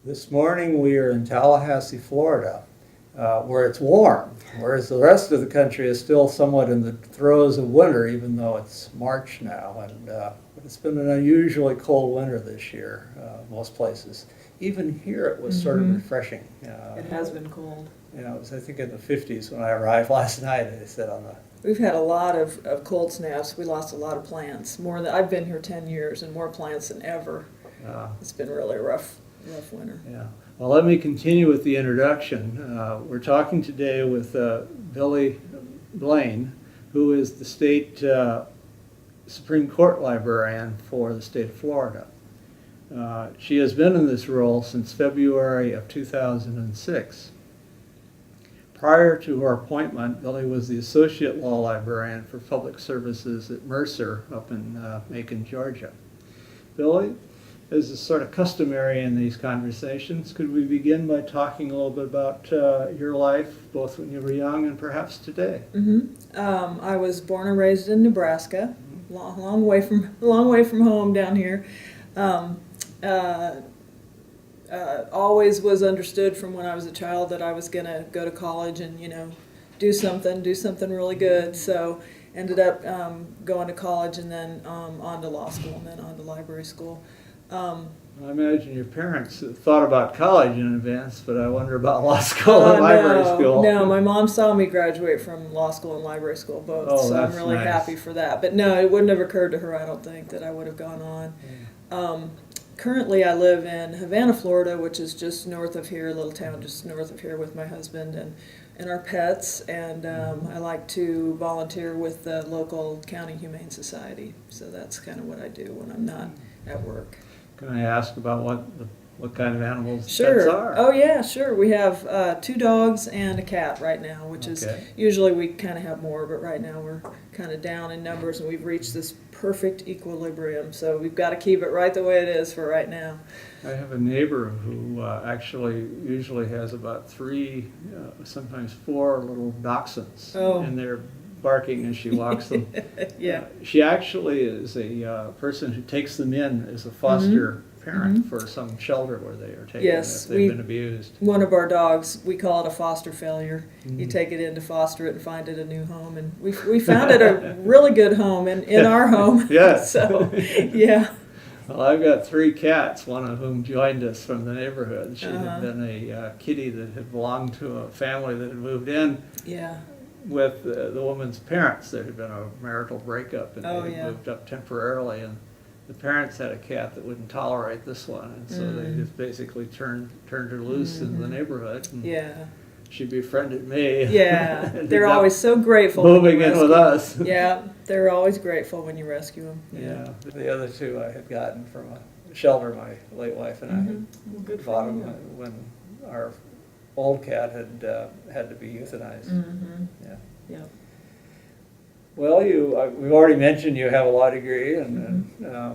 This morning we are in Tallahassee, Florida, where it's warm, whereas the rest of the country is still somewhat in the throes of winter, even though it's March now. But it's been an unusually cold winter this year, most places. Even here it was sort of refreshing. It has been cold. You know, it was, I think, in the 50s when I arrived last night. I said on the We've had a lot of cold snaps. We lost a lot of plants. More than I've been here 10 years, and more plants than ever. It's been really rough winter. Yeah. Well, let me continue with the introduction. We're talking today with Billie Blaine, who is the state Supreme Court librarian for the state of Florida. She has been in this role since February of 2006. Prior to her appointment, Billie was the associate law librarian for public services at Mercer up in Macon, Georgia. Billie, as is sort of customary in these conversations, could we begin by talking a little bit about your life, both when you were young and perhaps today? I was born and raised in Nebraska, long way from home down here. Always was understood from when I was a child that I was going to go to college and do something really good. So ended up going to college and then on to law school and then on to library school. I imagine your parents thought about college in advance, but I wonder about law school and library school. No, my mom saw me graduate from law school and library school both, so I'm really happy for that. But no, it wouldn't have occurred to her, I don't think, that I would have gone on. Currently, I live in Havana, Florida, which is just north of here, a little town just north of here, with my husband and our pets. And I like to volunteer with the local county humane society. So that's kind of what I do when I'm not at work. Can I ask about what kind of animals Sure. pets are? Oh yeah, sure. We have 2 dogs and a cat right now, which is usually we kind of have more, but right now we're kind of down in numbers and we've reached this perfect equilibrium. So we've got to keep it right the way it is for right now. I have a neighbor who actually usually has about 3, sometimes 4 little dachshunds, and they're barking as she walks them. Yeah. She actually is a person who takes them in as a foster parent for some shelter where they are taken if they've been abused. One of our dogs, we call it a foster failure. You take it in to foster it and find it a new home, and we found it a really good home in our home. Yes. So, yeah. Well, I've got 3 cats, one of whom joined us from the neighborhood. She had been a kitty that had belonged to a family that had moved in with the woman's parents. There had been a marital breakup, and they had moved up temporarily, and the parents had a cat that wouldn't tolerate this one, and so they just basically turned her loose in the neighborhood. And she befriended me. Yeah, they're always so grateful. Moving in with us. Yeah, they're always grateful when you rescue them. Yeah, the other 2 I had gotten from a shelter my late wife and I had bought them when our old cat had to be euthanized. Yeah. Well, we've already mentioned you have a law degree and a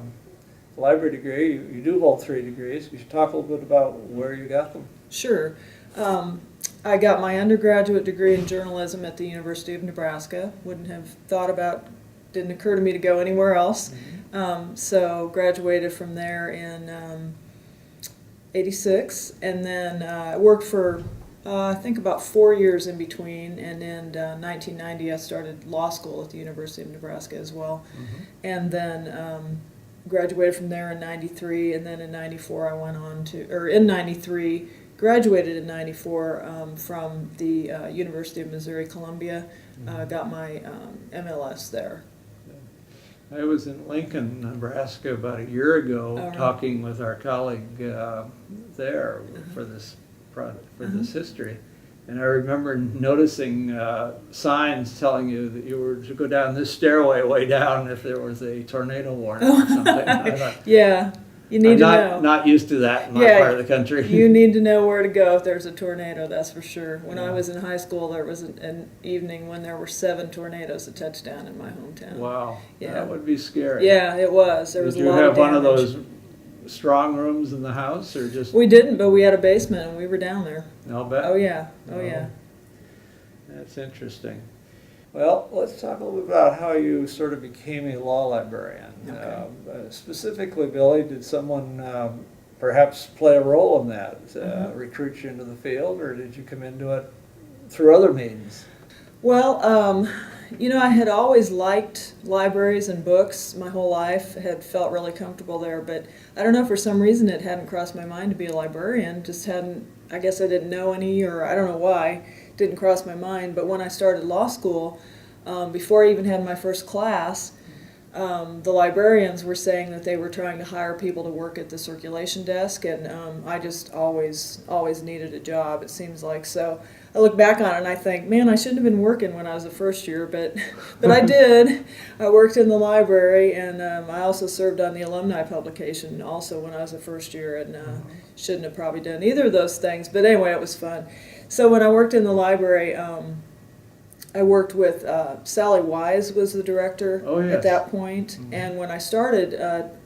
library degree. You do hold 3 degrees. You should talk a little bit about where you got them. Sure. I got my undergraduate degree in journalism at the University of Nebraska. Didn't occur to me to go anywhere else. So graduated from there in '86, and then I worked for I think about 4 years in between, and in 1990 I started law school at the University of Nebraska as well, and then graduated from there in '93, and then in '94 I went on to, or in '93, graduated in '94 from the University of Missouri-Columbia, got my MLS there. I was in Lincoln, Nebraska about a year ago talking with our colleague there for this this history, and I remember noticing signs telling you that you were to go down this stairway way down if there was a tornado warning or something. I thought, you need to know. Not used to that in my part of the country. You need to know where to go if there's a tornado, that's for sure. When I was in high school, there was an evening when there were 7 tornadoes that touched down in my hometown. Wow, yeah. That would be scary. Yeah, it was. There was a lot of damage. Did you have one of those strong rooms in the house, or just? We didn't, but we had a basement and we were down there. I'll bet. Oh yeah, yeah. That's interesting. Well, let's talk a little bit about how you sort of became a law librarian. Okay. Specifically, Billie, did someone perhaps play a role in that, recruit you into the field, or did you come into it through other means? Well, I had always liked libraries and books my whole life, had felt really comfortable there, but I don't know, for some reason it hadn't crossed my mind to be a librarian, just hadn't, I guess I didn't know any, or I don't know why, it didn't cross my mind. But when I started law school, before I even had my first class, the librarians were saying that they were trying to hire people to work at the circulation desk, and I just always needed a job, it seems like. So I look back on it and I think, man, I shouldn't have been working when I was a first year, but I did. I worked in the library, and I also served on the alumni publication also when I was a first year, and shouldn't have probably done either of those things, but anyway, it was fun. So when I worked in the library, I worked with Sally Wise was the director at that point, and when I started,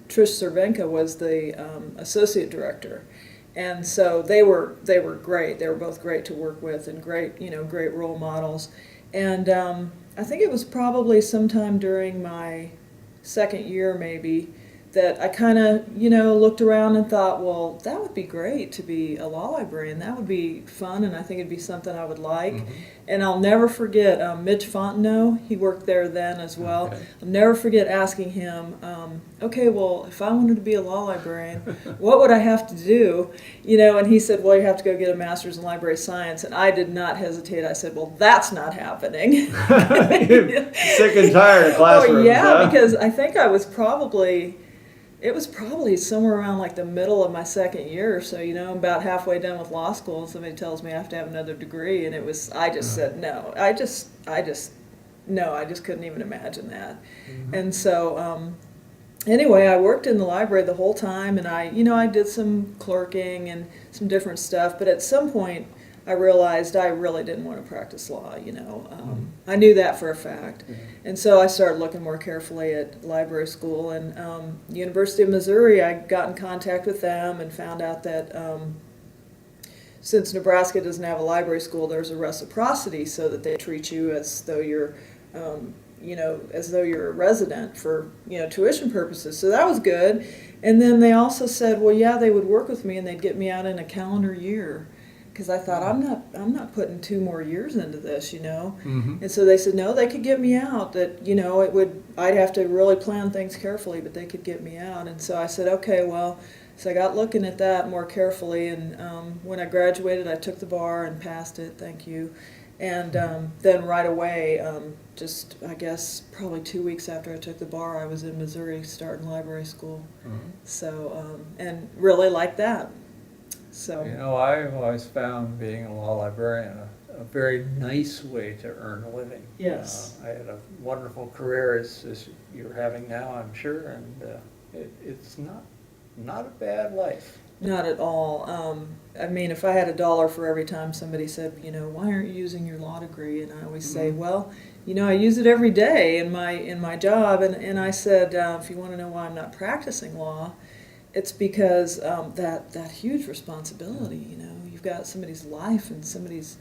Trish Cervenka was the associate director, and so they were great. They were both great to work with and great role models. And I think it was probably sometime during my second year maybe that I kind of looked around and thought, well, that would be great to be a law librarian. That would be fun, and I think it'd be something I would like. And I'll never forget Mitch Fontenot. He worked there then as well. Okay. I'll never forget asking him, okay, well, if I wanted to be a law librarian, what would I have to do? And he said, well, you have to go get a master's in library science. And I did not hesitate. I said, well, that's not happening. Sick and tired of classrooms. Oh, yeah, because I think it was probably somewhere around like the middle of my second year or so, about halfway done with law school, and somebody tells me I have to have another degree, and I just said no. I just couldn't even imagine that. And so anyway, I worked in the library the whole time, and I did some clerking and some different stuff, but at some point I realized I really didn't want to practice law, I knew that for a fact. And so I started looking more carefully at library school, and University of Missouri, I got in contact with them and found out that since Nebraska doesn't have a library school, there's a reciprocity, so that they treat you as though you're a resident for tuition purposes. So that was good. And then they also said, well, yeah, they would work with me and they'd get me out in a calendar year. Because I thought, I'm not putting 2 more years into this, And so they said, no, they could get me out. That I'd have to really plan things carefully, but they could get me out. And so I said, okay, well, so I got looking at that more carefully. And when I graduated, I took the bar and passed it. Thank you. And then right away, just I guess probably 2 weeks after I took the bar, I was in Missouri starting library school. So and really liked that. So I've always found being a law librarian a very nice way to earn a living. Yes. I had a wonderful career as you're having now, I'm sure, and it's not a bad life. Not at all. I mean, if I had $1 for every time somebody said, why aren't you using your law degree? And I always say, well, I use it every day in my job. And I said, if you want to know why I'm not practicing law, it's because that huge responsibility, you've got somebody's life and somebody's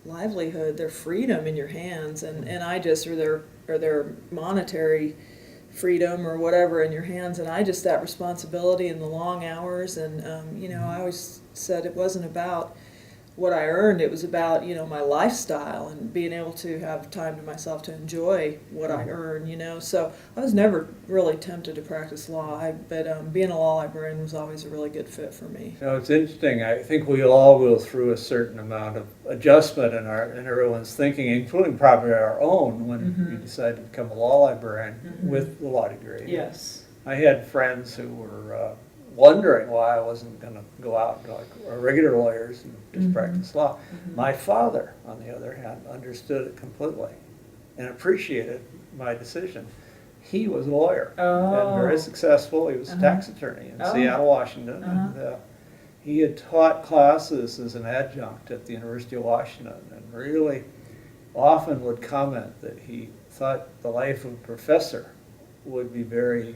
livelihood, their freedom in your hands, and or their monetary freedom or whatever in your hands, and that responsibility and the long hours, and I always said it wasn't about what I earned, it was about my lifestyle and being able to have time to myself to enjoy what I earn, so I was never really tempted to practice law, but being a law librarian was always a really good fit for me. It's interesting. I think we all go through a certain amount of adjustment in everyone's thinking, including probably our own, when we decide to become a law librarian with the law degree. Yes. I had friends who were wondering why I wasn't going to go out like regular lawyers and just practice law. My father, on the other hand, understood it completely and appreciated my decision. He was a lawyer and very successful. He was a tax attorney in Seattle, Washington. And he had taught classes as an adjunct at the University of Washington, and really often would comment that he thought the life of a professor would be very,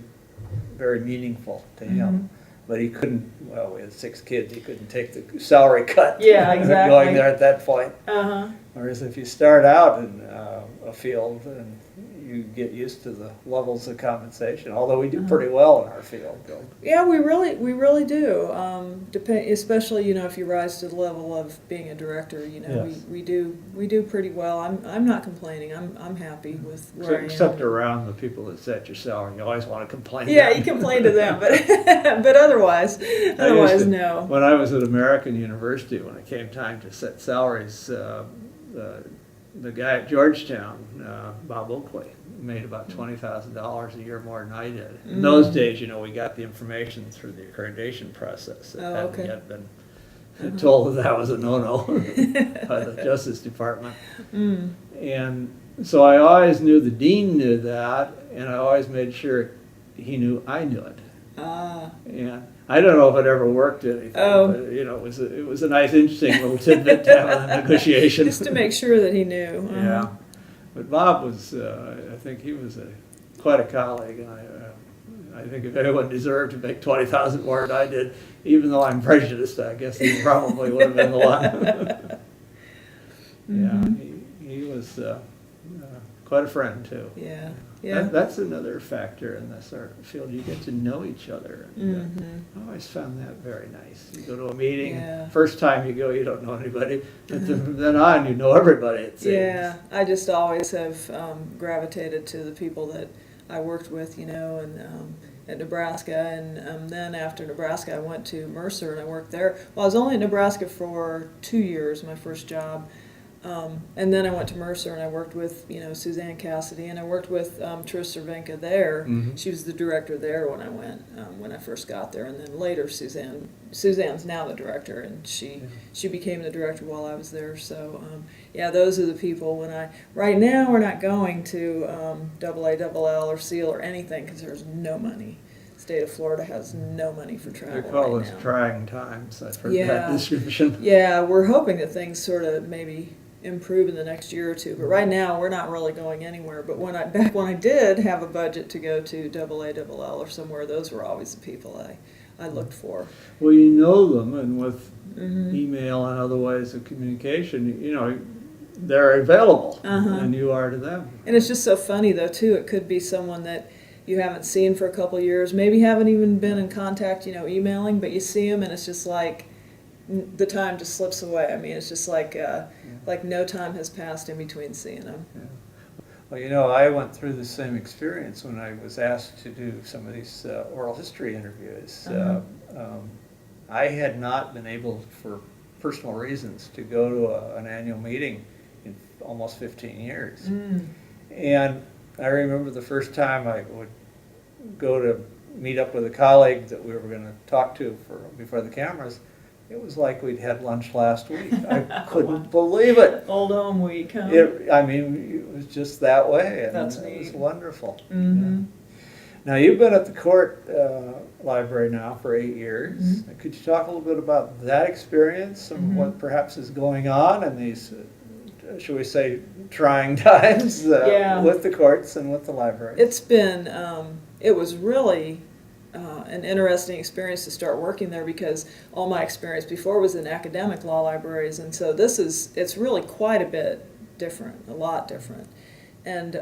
very meaningful to him. But he couldn't, we had 6 kids, he couldn't take the salary cut going there at that point. Whereas if you start out in a field and you get used to the levels of compensation, although we do pretty well in our field. Yeah, we really do. Especially, if you rise to the level of being a director, Yes. we do pretty well. I'm not complaining. I'm happy with where I am. Except around the people that set your salary, you always want to complain. Yeah, you complain to them, but but otherwise no. When I was at American University, when it came time to set salaries, the guy at Georgetown, Bob Oakley, made about $20,000 a year more than I did. In those days, we got the information through the accreditation process. It hadn't yet been told that was a no-no by the Justice Department. And so I always knew the dean knew that, and I always made sure he knew I knew it. And I don't know if it ever worked anything, but it was a nice, interesting little tidbit to have in the negotiation. Just to make sure that he knew. Yeah, but Bob was, I think he was quite a colleague, and I think if anyone deserved to make $20,000 more than I did, even though I'm prejudiced, I guess he probably would have been the one. Yeah, he was quite a friend too. Yeah. That's another factor in this art field. You get to know each other. And, I always found that very nice. You go to a meeting, first time you go, you don't know anybody, but from then on, you know everybody, it seems. Yeah, I just always have gravitated to the people that I worked with, and at Nebraska, and then after Nebraska, I went to Mercer and I worked there. Well, I was only in Nebraska for 2 years, my first job. And then I went to Mercer and I worked with, Suzanne Cassidy, and I worked with Trish Cervenka there. She was the director there when I went, when I first got there, and then later Suzanne's now the director, and she became the director while I was there. So those are the people. Right now we're not going to AA, LL, or SEAL or anything because there's no money. State of Florida has no money for travel. They call right us now. Trying times. I've heard that description. Yeah, we're hoping that things sort of maybe improve in the next year or two, but right now we're not really going anywhere. But back when I did have a budget to go to AA, LL, or somewhere, those were always the people I looked for. Well, you know them, and with email and other ways of communication, they're available, and you are to them. And it's just so funny though too. It could be someone that you haven't seen for a couple of years, maybe haven't even been in contact, emailing, but you see them and it's just like the time just slips away. I mean, it's just like no time has passed in between seeing them. Yeah. Well, I went through the same experience when I was asked to do some of these oral history interviews. I had not been able, for personal reasons, to go to an annual meeting in almost 15 years. And I remember the first time I would go to meet up with a colleague that we were going to talk to before the cameras. It was like we'd had lunch last week. I couldn't believe it. Old home week, huh? It was just that way, and That's it neat. was wonderful. Yeah. Now, you've been at the court library now for 8 years. Could you talk a little bit about that experience and what perhaps is going on in these, shall we say, trying times with the courts and with the library? It's been, it was really an interesting experience to start working there because all my experience before was in academic law libraries, and so it's really quite a bit different, a lot different. And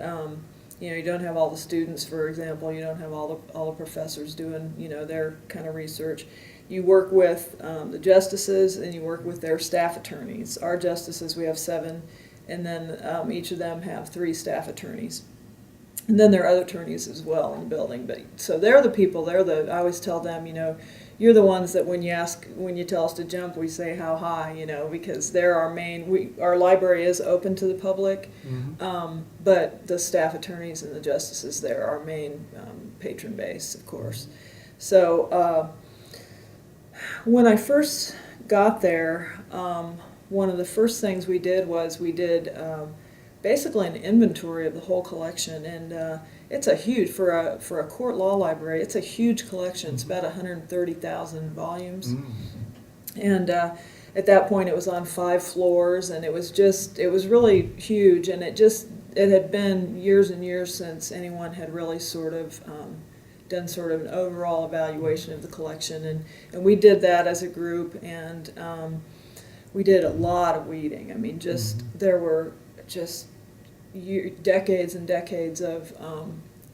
you don't have all the students, for example, you don't have all the professors doing their kind of research. You work with the justices and you work with their staff attorneys. Our justices, we have 7, and then each of them have 3 staff attorneys. And then there are other attorneys as well in the building. But so they're the people. I always tell them, you're the ones that when you tell us to jump, we say how high, because they're our library is open to the public, but the staff attorneys and the justices there are our main patron base, of course. So when I first got there, one of the first things we did was basically an inventory of the whole collection, and it's a huge, for a court law library, it's a huge collection. It's about 130,000 volumes. And at that point it was on 5 floors, and it was really huge, and it had been years and years since anyone had really sort of done sort of an overall evaluation of the collection, and we did that as a group, and we did a lot of weeding. I mean, there were just decades and decades of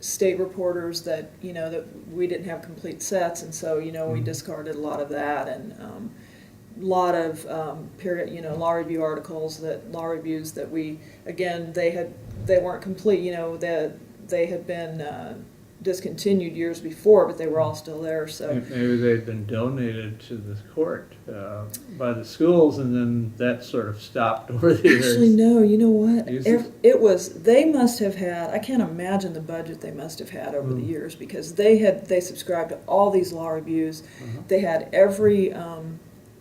state reporters that that we didn't have complete sets, and so we discarded a lot of that, and a lot of law review articles, law reviews that we, again, they weren't complete, that they had been discontinued years before, but they were all still there. So maybe they'd been donated to the court by the schools, and then that sort of stopped over the years. Actually, no. You know what? It was, they must have had, I can't imagine the budget they must have had over the years, because they subscribed to all these law reviews. They had every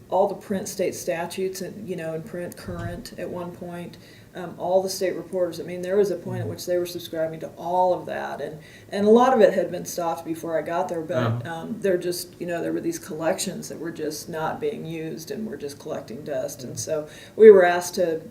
all the print state statutes, and in print current at one point. All the state reporters. I mean, there was a point at which they were subscribing to all of that, and a lot of it had been stopped before I got there. But they're just, there were these collections that were just not being used, and were just collecting dust. And so we were asked to,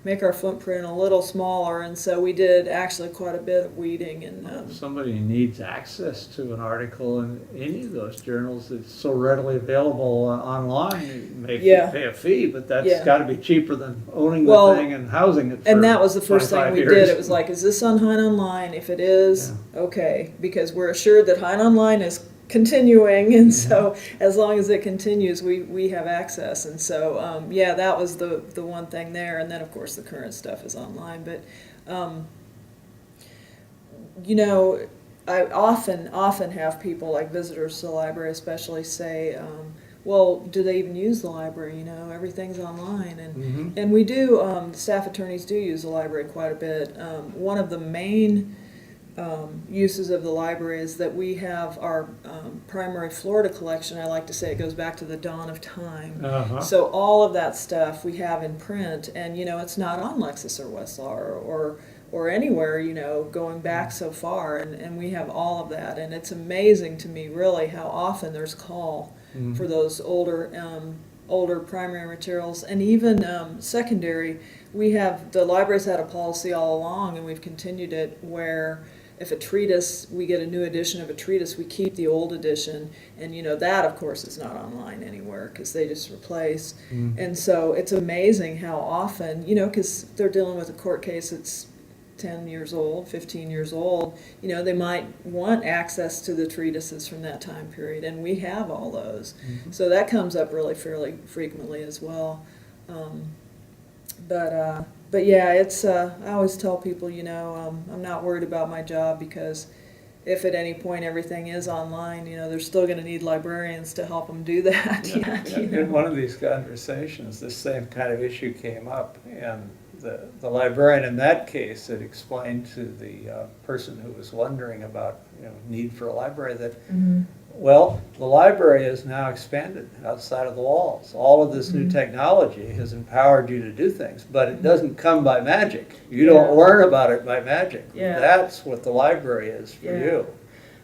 make our footprint a little smaller, and so we did actually quite a bit of weeding. And if somebody needs access to an article in any of those journals that's so readily available online, you may pay a fee, but that's got to be cheaper than owning the thing and housing it for and that was the first thing we years. did. It was like, is this on Hein Online? If it is, okay, because we're assured that Hein Online is continuing, and so as long as it continues, we have access. And so that was the one thing there. And then of course the current stuff is online. But I often have people, like visitors to the library especially, say, well, do they even use the library? Everything's online. And we do, the staff attorneys do use the library quite a bit. One of the main uses of the library is that we have our primary Florida collection. I like to say it goes back to the dawn of time. So all of that stuff we have in print, and it's not on Lexis or Westlaw or anywhere, going back so far, and we have all of that. And it's amazing to me, really, how often there's call for those older primary materials, and even secondary. The library's had a policy all along, and we've continued it, where if a treatise, we get a new edition of a treatise, we keep the old edition, and that of course is not online anywhere, because they just replace. And so it's amazing how often, because they're dealing with a court case that's 10 years old, 15 years old, they might want access to the treatises from that time period, and we have all those. So that comes up really fairly frequently as well. But yeah, it's, I always tell people, I'm not worried about my job, because if at any point everything is online, they're still going to need librarians to help them do that. In one of these conversations, this same kind of issue came up, and the librarian in that case had explained to the person who was wondering about need for a library that, well, the library is now expanded outside of the walls. All of this new technology has empowered you to do things, but it doesn't come by magic. You don't learn about it by magic. That's what the library is for you,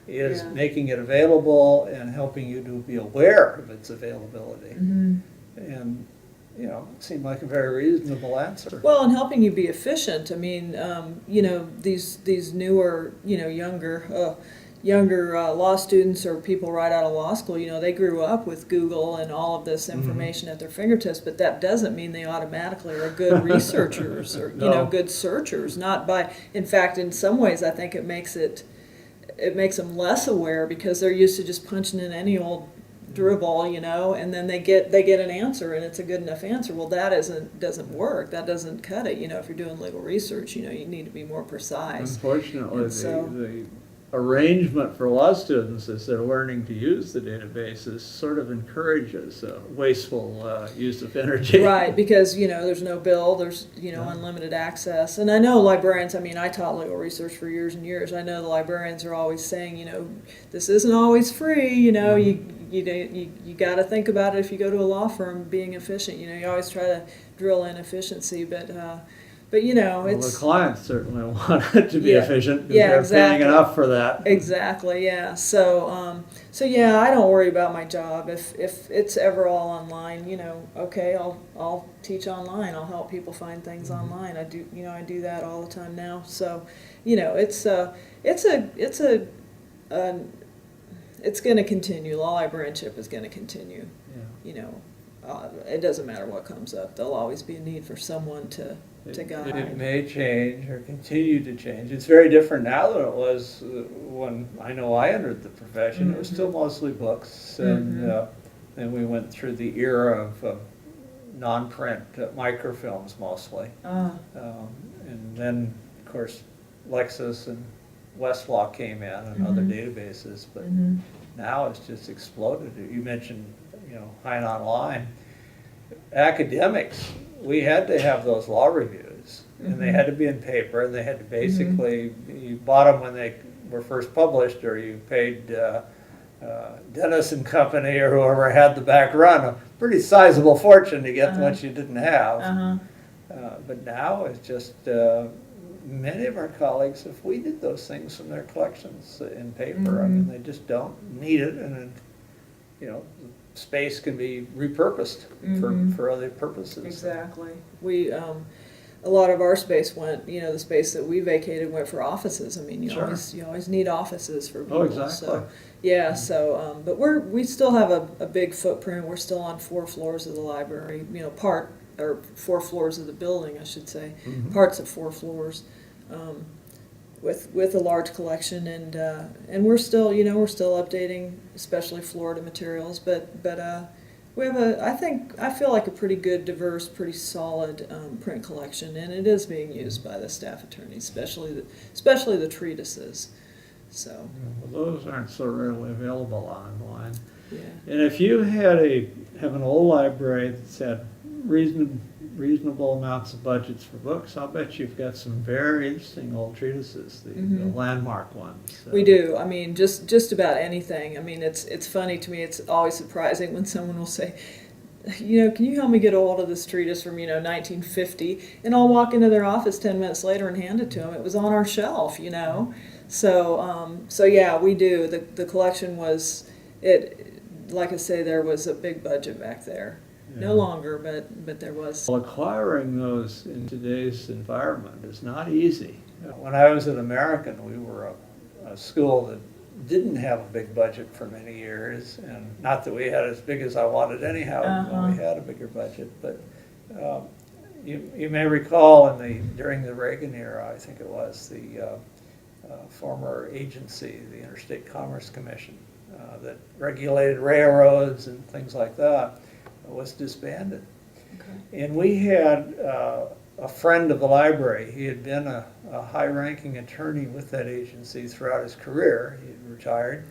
is making it available and helping you to be aware of its availability. And it seemed like a very reasonable answer. Well, and helping you be efficient. I mean, these newer, younger law students, or people right out of law school, they grew up with Google and all of this information at their fingertips, but that doesn't mean they automatically are good researchers or, good searchers. In fact, in some ways, I think it makes them less aware, because they're used to just punching in any old dribble, and then they get an answer, and it's a good enough answer. Well, that doesn't work. That doesn't cut it. If you're doing legal research, you need to be more precise. Unfortunately, the arrangement for law students as they're learning to use the databases sort of encourages wasteful use of energy. Right, because there's no bill, there's unlimited access. And I know librarians, I taught legal research for years and years. I know the librarians are always saying, this isn't always free, you got to think about it if you go to a law firm, being efficient. You always try to drill in efficiency, but it's... the clients certainly want it to be efficient, because they're paying enough for that. Exactly, yeah. So I don't worry about my job. If it's ever all online, okay, I'll teach online. I'll help people find things online. I do that all the time now. So, it's going to continue. Law librarianship is going to continue. it doesn't matter what comes up. There'll always be a need for someone to guide. It may change or continue to change. It's very different now than it was when I know I entered the profession. It was still mostly books, and then we went through the era of non-print microfilms mostly. And then, of course, Lexis and Westlaw came in and other databases, but now it's just exploded. You mentioned, Hein Online. Academics, we had to have those law reviews, and they had to be in paper, and they had to basically, you bought them when they were first published, or you paid Dennis and Company or whoever had the back run a pretty sizable fortune to get what you didn't have. But now it's just many of our colleagues have weeded those things from their collections in paper. I mean, they just don't need it, and space can be repurposed for other purposes. Exactly. We a lot of our space went, the space that we vacated went for offices. I mean, you always need offices for people. Oh, exactly. So, yeah. So, but we still have a big footprint. We're still on 4 floors of the library. 4 floors of the building, I should say. Parts of 4 floors. With a large collection, and we're still updating, especially Florida materials. But we have I feel like a pretty good, diverse, pretty solid print collection, and it is being used by the staff attorneys, especially the treatises. So well, those aren't so readily available online. Yeah. And if you have an old library that's had reasonable amounts of budgets for books, I'll bet you've got some very interesting old treatises, the landmark ones. We do. I mean, just about anything. I mean, it's funny to me. It's always surprising when someone will say, can you help me get a hold of this treatise from 1950? And I'll walk into their office 10 minutes later and hand it to them. It was on our shelf, So yeah, we do. The collection was like I say, there was a big budget back there. No longer, but there was. Well, acquiring those in today's environment is not easy. When I was at American, we were a school that didn't have a big budget for many years, and not that we had as big as I wanted anyhow, when we had a bigger budget. But you may recall during the Reagan era, I think it was, the former agency, the Interstate Commerce Commission, that regulated railroads and things like that, was disbanded. Okay. And we had a friend of the library. He had been a high-ranking attorney with that agency throughout his career. He had retired,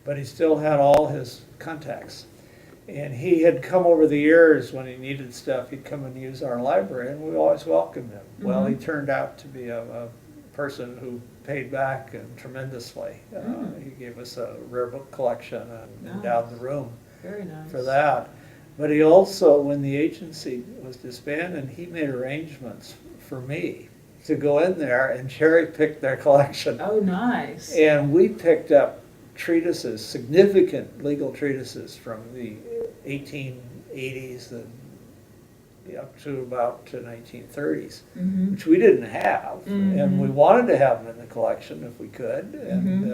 but he still had all his contacts. And he had come over the years when he needed stuff, he'd come and use our library, and we always welcomed him. Well, he turned out to be a person who paid back tremendously. He gave us a rare book collection and endowed the room for that. But he also, when the agency was disbanded, he made arrangements for me to go in there and cherry pick their collection. Oh, nice. And we picked up treatises, significant legal treatises from the 1880s up to about the 1930s, which we didn't have. And we wanted to have them in the collection if we could. And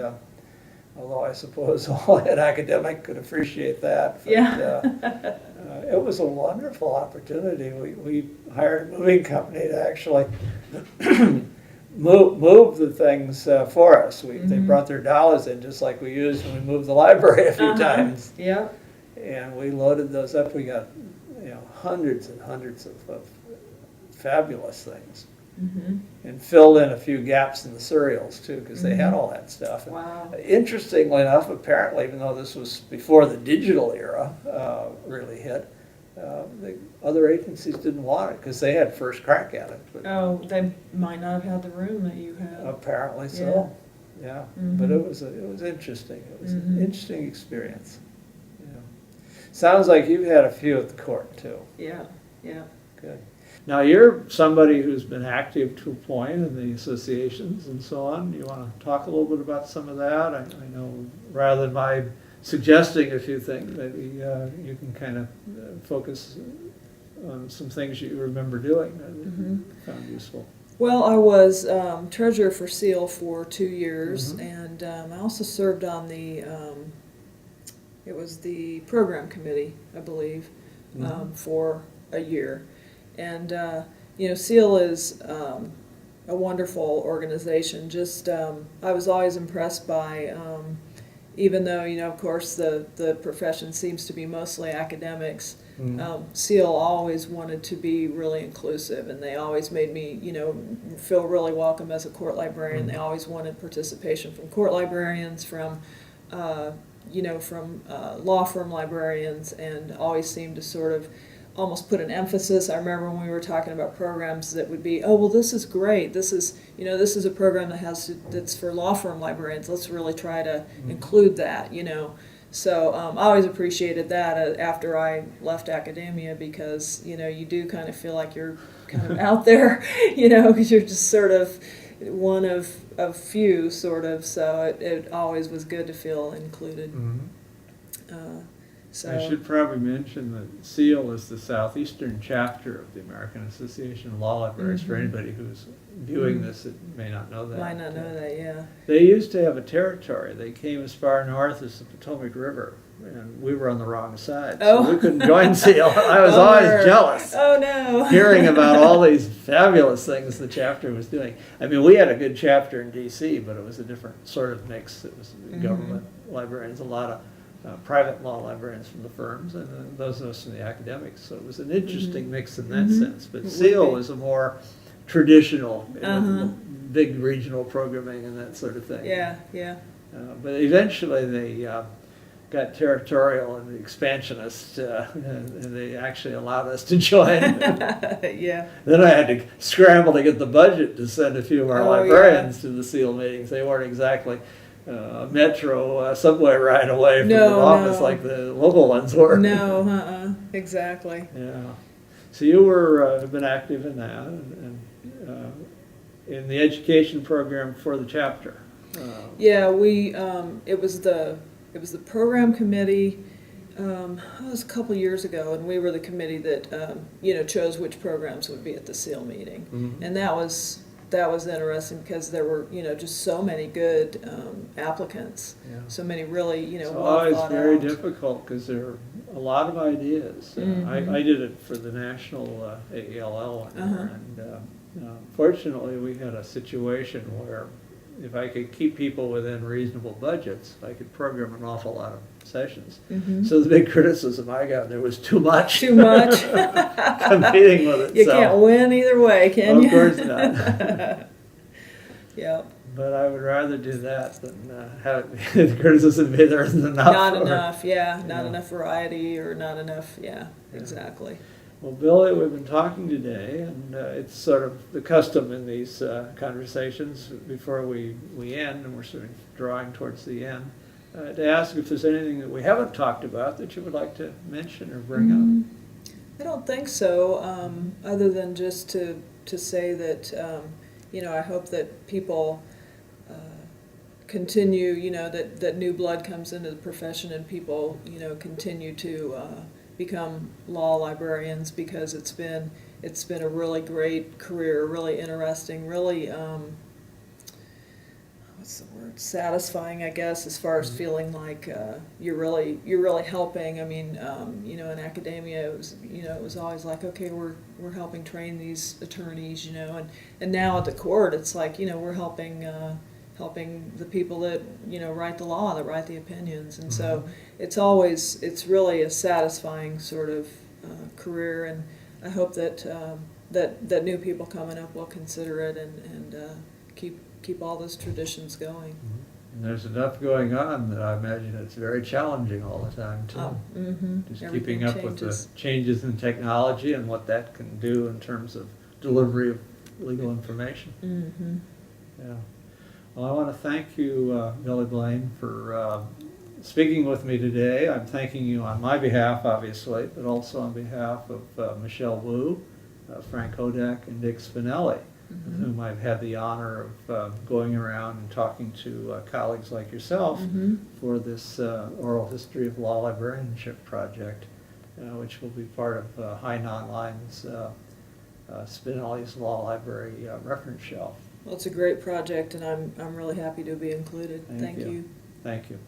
although I suppose an academic could appreciate that. But, it was a wonderful opportunity. We hired a moving company to actually move the things for us. They brought their dollars in just like we used when we moved the library a few times. Yeah. And we loaded those up. We got hundreds and hundreds of fabulous things. And filled in a few gaps in the serials too, because they had all that stuff. Wow. Interestingly enough, apparently, even though this was before the digital era really hit, the other agencies didn't want it because they had first crack at it. But they might not have had the room that you had. Apparently so. Yeah. But it was interesting. It was an interesting experience. Sounds like you've had a few at the court too. Yeah. Good. Now, you're somebody who's been active to a point in the associations and so on. You want to talk a little bit about some of that? I know rather than my suggesting a few things, maybe you can kind of focus on some things you remember doing that you found useful. Well, I was treasurer for SEAL for 2 years, and I also served on it was the program committee, I believe, for a year. And, SEAL is a wonderful organization. Just, I was always impressed by, even though, of course, the profession seems to be mostly academics, SEAL always wanted to be really inclusive, and they always made me, feel really welcome as a court librarian. They always wanted participation from court librarians, from law firm librarians, and always seemed to sort of almost put an emphasis. I remember when we were talking about programs that would be, oh, well, this is great. This is a program that's for law firm librarians. Let's really try to include that, So I always appreciated that after I left academia, because, you do kind of feel like you're kind of out there, because you're just sort of one of few, sort of. So it always was good to feel included. So I should probably mention that SEAL is the southeastern chapter of the American Association of Law Libraries, for anybody who's viewing this that may not know that. Might not know that, yeah. They used to have a territory. They came as far north as the Potomac River, and we were on the wrong side, so we couldn't join SEAL. I was always jealous. Oh, no. Hearing about all these fabulous things the chapter was doing. I mean, we had a good chapter in D.C., but it was a different sort of mix. It was government librarians, a lot of private law librarians from the firms, and those of us from the academics. So it was an interesting mix in that sense. But SEAL was a more traditional, big regional programming and that sort of thing. Yeah. But eventually they got territorial and expansionist, and they actually allowed us to join. Yeah. Then I had to scramble to get the budget to send a few of our librarians to the SEAL meetings. They weren't exactly metro subway ride away from the office like the local ones were. No, exactly. Yeah. So you have been active in that, and in the education program for the chapter. Yeah, we it was the program committee. It was a couple years ago, and we were the committee that chose which programs would be at the SEAL meeting, and that was interesting because there were just so many good applicants, so many really well thought out. It's always very difficult because there are a lot of ideas. I did it for the national AELL one there, and fortunately we had a situation where if I could keep people within reasonable budgets, I could program an awful lot of sessions. So the big criticism I got, there was too much. Too much. Competing with it. You can't win either way, can you? Of course not. Yeah. But I would rather do that than have the criticism be there isn't enough. Not enough, not enough variety, or not enough, exactly. Well, Billy, we've been talking today, and it's sort of the custom in these conversations before we end, and we're sort of drawing towards the end, to ask if there's anything that we haven't talked about that you would like to mention or bring up. I don't think so, other than just to say that, I hope that people continue, that new blood comes into the profession, and people, continue to become law librarians, because it's been a really great career, really interesting, really what's the word, satisfying, I guess, as far as feeling like you're really helping. I mean, in academia it was always like, okay, we're helping train these attorneys, and now at the court it's like, we're helping the people that write the law, that write the opinions, and so it's really a satisfying sort of career, and I hope that that new people coming up will consider it and keep all those traditions going. And there's enough going on that I imagine it's very challenging all the time too. Just Everything keeping up with the changes in technology and what that can do in terms of delivery of legal information. Yeah. Well, I want to thank you, Billie Blaine, for speaking with me today. I'm thanking you on my behalf, obviously, but also on behalf of Michelle Wu, Frank Hodak, and Dick Spinelli, with whom I've had the honor of going around and talking to colleagues like yourself for this Oral History of Law Librarianship project, which will be part of High Non-Line's Spinelli's Law Library reference shelf. Well, it's a great project, and I'm really happy to be included. Thank you. Thank you.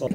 Well,